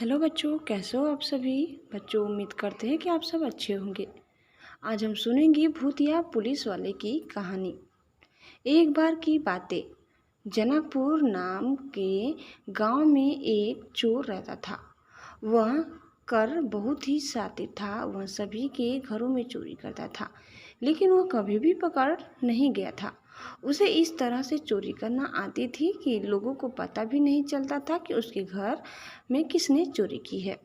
Hello बच्चों, कैसे हो आप सभी। बच्चों, उम्मीद करते हैं कि आप सब अच्छे होंगे। आज हम सुनेंगे भूतिया पुलिस वाले की कहानी। एक बार की बातें। जनकपुर नाम के गांव में एक चोर रहता था। वह कर बहुत ही शातिर था। वह सभी के घरों में चोरी करता था, लेकिन वह कभी भी पकड़ नहीं गया था। उसे इस तरह से चोरी करना आती थी कि लोगों को पता भी नहीं चलता था कि उसके घर में किसने चोरी की है।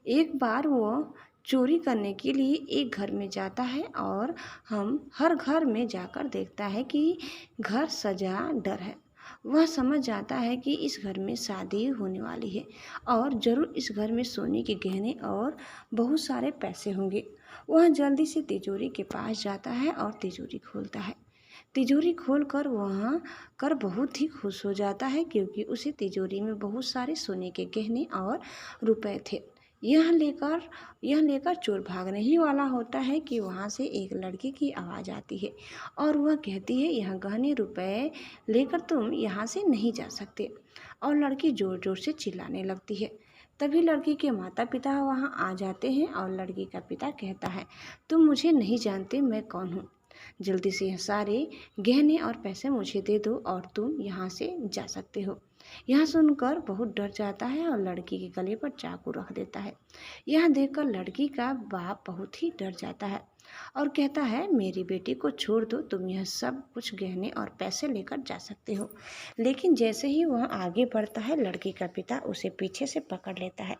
एक बार वह चोरी करने के लिए एक घर में जाता है और हम हर घर में जाकर देखता है कि घर सजा डर है। वह समझ जाता है कि इस घर में शादी होने वाली है और ज़रूर इस घर में सोने के गहने और बहुत सारे पैसे होंगे। वह जल्दी से तिजोरी के पास जाता है और तिजोरी खोलता है। तिजोरी खोलकर वहाँ कर बहुत ही खुश हो जाता है, क्योंकि उसे तिजोरी में बहुत सारे सोने के गहने और रुपए थे। यह लेकर चोर भागने ही वाला होता है कि वहाँ से एक लड़की की आवाज़ आती है और वह कहती है, यह गहने रुपए लेकर तुम यहाँ से नहीं जा सकते। और लड़की ज़ोर ज़ोर से चिल्लाने लगती है। तभी लड़की के माता पिता वहाँ आ जाते हैं और लड़की का पिता कहता है, तुम मुझे नहीं जानते, मैं कौन हूँ। जल्दी से यह सारे गहने और पैसे मुझे दे दो और तुम यहाँ से जा सकते हो। यह सुनकर बहुत डर जाता है और लड़की के गले पर चाकू रख देता है। यह देखकर लड़की का बाप बहुत ही डर जाता है और कहता है, मेरी बेटी को छोड़ दो, तुम यह सब कुछ गहने और पैसे लेकर जा सकते हो। लेकिन जैसे ही वह आगे बढ़ता है, लड़की का पिता उसे पीछे से पकड़ लेता है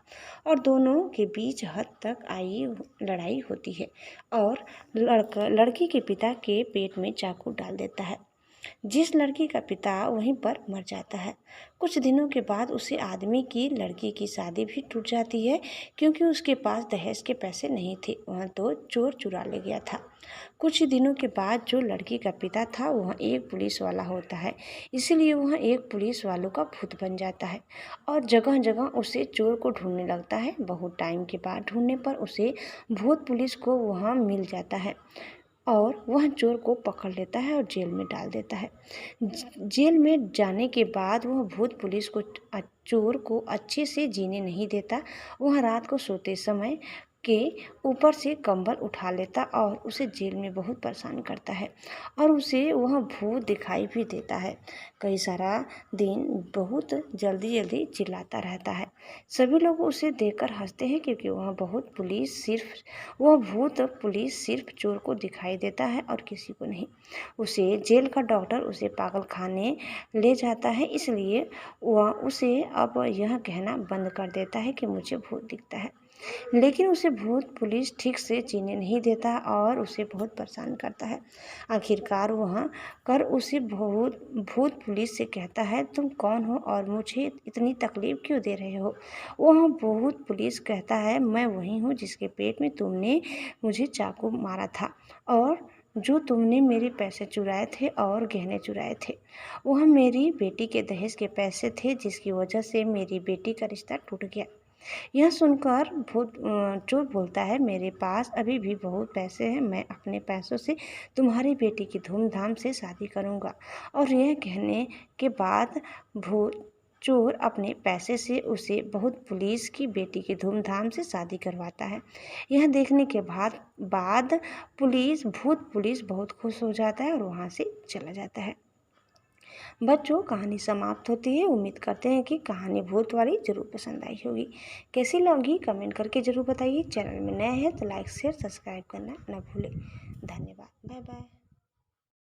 और दोनों के बीच हद तक आई लड़ाई होती है और लड़की के पिता के पेट में चाकू डाल देता है, जिस लड़की का पिता वहीं पर मर जाता है। कुछ दिनों के बाद उसी आदमी की लड़की की शादी भी टूट जाती है, क्योंकि उसके पास दहेज के पैसे नहीं थे। वह तो चोर चुरा ले गया था। कुछ दिनों के बाद जो लड़की का पिता था वह एक पुलिस वाला होता है, इसलिए वह एक पुलिस वालों का भूत बन जाता है और जगह जगह उसे चोर को ढूंढने लगता है। बहुत टाइम के बाद ढूंढने पर उसे भूत पुलिस को वहाँ मिल जाता है और वह चोर को पकड़ लेता है और जेल में डाल देता है। जेल में जाने के बाद वह भूत पुलिस को चोर को अच्छे से जीने नहीं देता। वह रात को सोते समय के ऊपर से कंबल उठा लेता और उसे जेल में बहुत परेशान करता है और उसे वह भूत दिखाई भी देता है। कई सारा दिन बहुत जल्दी जल्दी चिल्लाता रहता है। सभी लोग उसे देखकर हंसते हैं, क्योंकि वह भूत पुलिस सिर्फ चोर को दिखाई देता है और किसी को नहीं। उसे जेल का डॉक्टर उसे पागल खाने ले जाता है, इसलिए वह उसे अब यह कहना बंद कर देता है कि मुझे भूत दिखता है। लेकिन उसे भूत पुलिस ठीक से जीने नहीं देता और उसे बहुत परेशान करता है। आखिरकार वह कर उसे भूत पुलिस से कहता है, तुम कौन हो और मुझे इतनी तकलीफ क्यों दे रहे हो। वह भूत पुलिस कहता है, मैं वही हूँ जिसके पेट में तुमने मुझे चाकू मारा था और जो तुमने मेरे पैसे चुराए थे और गहने चुराए थे। वह मेरी बेटी के दहेज के पैसे थे, जिसकी वजह से मेरी बेटी का रिश्ता टूट गया। यह सुनकर चोर बोलता है, मेरे पास अभी भी बहुत पैसे हैं, मैं अपने पैसों से तुम्हारी बेटी की धूमधाम से शादी करूंगा। और यह कहने के बाद भूत चोर अपने पैसे से उसे बहुत पुलिस की बेटी की धूमधाम से शादी करवाता है। यह देखने के बाद भूत पुलिस बहुत खुश हो जाता है और वहाँ से चला जाता है। बच्चों, कहानी समाप्त होती है। उम्मीद करते हैं कि कहानी भूत वाली जरूर पसंद आई होगी। कैसी लगी कमेंट करके जरूर बताइए। चैनल में नए हैं तो लाइक शेयर सब्सक्राइब करना न भूलें। धन्यवाद। Bye bye.